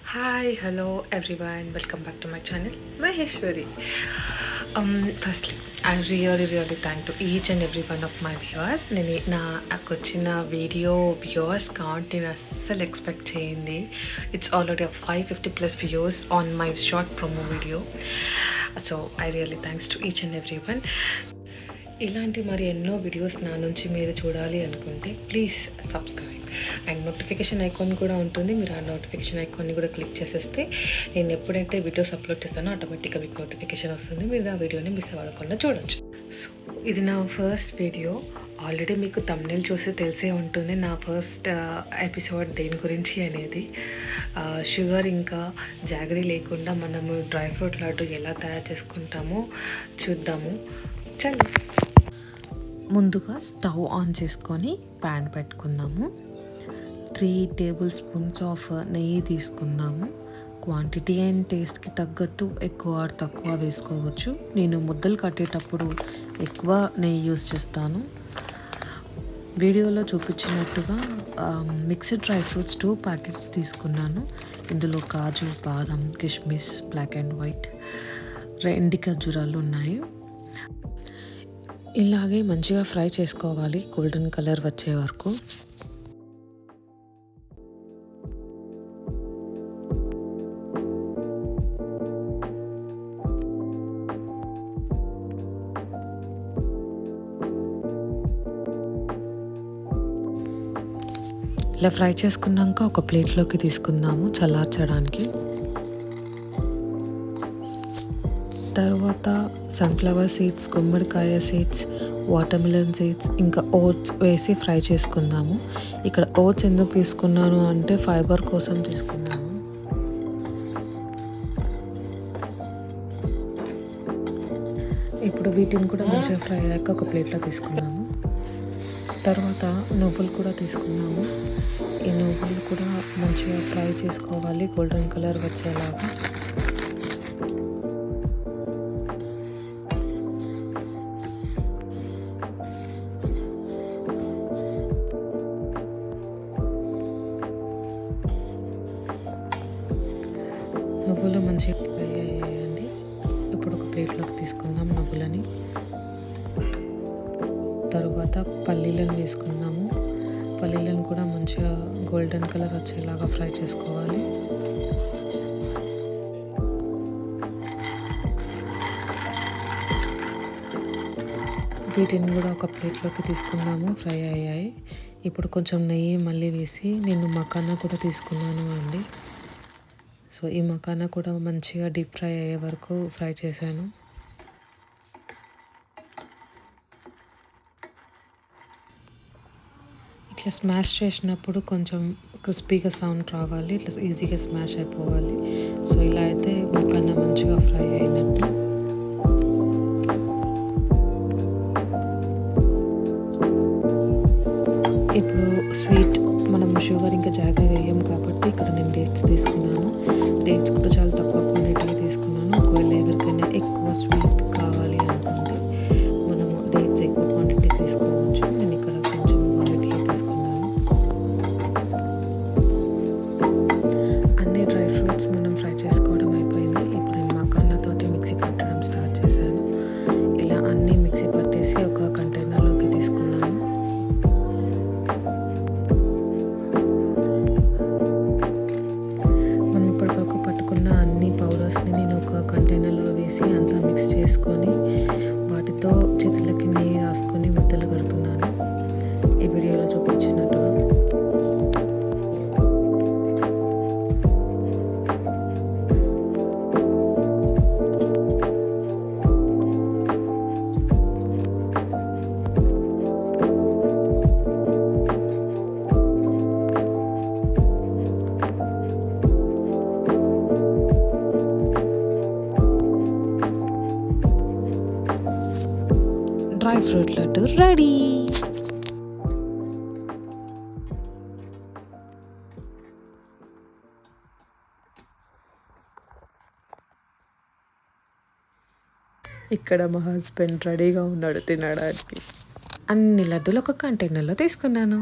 Hi, hello everyone. Welcome back to my channel, Maheshwari. Firstly, I really thank to each and every one of my viewers. నాకు వచ్చిన video viewers count నేను అస్సలు expect చేయండి. It's already 550+ viewers on my short promo video. So I really thanks to each and every one. ఇలాంటి మరి ఎన్నో videos నా నుంచి మీరు చూడాలి అనుకుంటే please subscribe and notification icon కూడా ఉంటుంది. మీరు ఆ నోటిఫికేషన్ ఐకాన్ని కూడా క్లిక్ చేసేస్తే నేను ఎప్పుడైతే వీడియోస్ అప్లోడ్ చేస్తానో ఆటోమేటిక్గా మీకు నోటిఫికేషన్ వస్తుంది. మీరు ఆ వీడియోని మిస్ అవ్వకుండా చూడొచ్చు. సో ఇది నా ఫస్ట్ వీడియో. ఆల్రెడీ మీకు థంబ్నెయిల్ చూసి తెలిసే ఉంటుంది నా ఫస్ట్ ఎపిసోడ్ దేని గురించి అనేది. షుగర్ ఇంకా జాగరీ లేకుండా మనము డ్రై ఫ్రూట్ లడ్డు ఎలా తయారు చేసుకుంటామో చూద్దాము. చలో, ముందుగా స్టవ్ ఆన్ చేసుకొని ప్యాన్ పెట్టుకుందాము. 3 టేబుల్ స్పూన్స్ ఆఫ్ నెయ్యి తీసుకుందాము. క్వాంటిటీ అండ్ టేస్ట్కి తగ్గట్టు ఎక్కువ ఆర్ తక్కువ వేసుకోవచ్చు. నేను ముద్దలు కట్టేటప్పుడు ఎక్కువ నెయ్యి యూస్ చేస్తాను. వీడియోలో చూపించినట్టుగా మిక్స్డ్ డ్రై ఫ్రూట్స్ 2 ప్యాకెట్స్ తీసుకున్నాను. ఇందులో కాజు, బాదం, కిష్మిస్, బ్లాక్ అండ్ వైట్, ఎండి ఖర్జూరాలు ఉన్నాయి. ఇలాగే మంచిగా ఫ్రై చేసుకోవాలి గోల్డెన్ కలర్ వచ్చే వరకు. ఇలా ఫ్రై చేసుకున్నాక ఒక ప్లేట్లోకి తీసుకుందాము చల్లార్చడానికి. తర్వాత సన్ఫ్లవర్ సీడ్స్, గుమ్మడికాయ సీడ్స్, వాటర్మిలన్ సీడ్స్, ఇంకా ఓట్స్ వేసి ఫ్రై చేసుకుందాము. ఇక్కడ ఓట్స్ ఎందుకు తీసుకున్నాను అంటే ఫైబర్ కోసం తీసుకున్నాను. ఇప్పుడు వీటిని కూడా మంచిగా ఫ్రై అయ్యాక ఒక ప్లేట్లో తీసుకుందాము. తర్వాత నువ్వులు కూడా తీసుకుందాము. ఈ నువ్వులు కూడా మంచిగా ఫ్రై చేసుకోవాలి గోల్డెన్ కలర్ వచ్చేలాగా. నువ్వులు మంచిగా ఫ్రై అయ్యాయండి. ఇప్పుడు ఒక ప్లేట్లోకి తీసుకుందాం నువ్వులని. తరువాత పల్లీలను వేసుకుందాము. పల్లీలను కూడా మంచిగా గోల్డెన్ కలర్ వచ్చేలాగా ఫ్రై చేసుకోవాలి. వీటిని కూడా ఒక ప్లేట్లోకి తీసుకుందాము. ఫ్రై అయ్యాయి. ఇప్పుడు కొంచెం నెయ్యి మళ్ళీ వేసి నేను మకానా కూడా తీసుకున్నాను అండి. సో ఈ మకానా కూడా మంచిగా డీప్ ఫ్రై అయ్యే వరకు ఫ్రై చేశాను. ఇట్లా స్మాష్ చేసినప్పుడు కొంచెం క్రిస్పీగా సౌండ్ రావాలి, ఇట్లా ఈజీగా స్మాష్ అయిపోవాలి. సో ఇలా అయితే మకానా మంచిగా ఫ్రై అయినట్టు. ఇప్పుడు స్వీట్ మనం షుగర్ ఇంకా జాగరీ వేయం కాబట్టి ఇక్కడ నేను డేట్స్ తీసుకున్నాను. డేట్స్ కూడా చాలా తక్కువ క్వాంటిటీ తీసుకున్నాను. ఒకవేళ ఎవరికైనా ఎక్కువ స్వీట్ కావాలి అనుకుంటే మనము డేట్స్ ఎక్కువ క్వాంటిటీ తీసుకోవచ్చు. నేను ఇక్కడ కొంచెం క్వాంటిటీ తీసుకున్నాను. అన్ని డ్రై ఫ్రూట్స్ మనం ఫ్రై చేసుకోవడం అయిపోయింది. ఇప్పుడు నేను మకానాతోటి మిక్సీ పట్టడం స్టార్ట్ చేశాను. ఇలా అన్నీ మిక్సీ పట్టేసి ఒక కంటైనర్లోకి తీసుకున్నాను. పౌడర్స్ని నేను ఒక కంటైనర్లో వేసి అంతా మిక్స్ చేసుకొని వాటితో చేతులకి నెయ్యి రాసుకొని ముద్దలు కడుతున్నాను ఈ వీడియోలో చూపించినట్టుగా. Dry fruit laddu ready. ఇక్కడ మా హస్బెండ్ రెడీగా ఉన్నాడు తినడానికి. అన్ని లడ్డూలు ఒక కంటైనర్లో తీసుకున్నాను.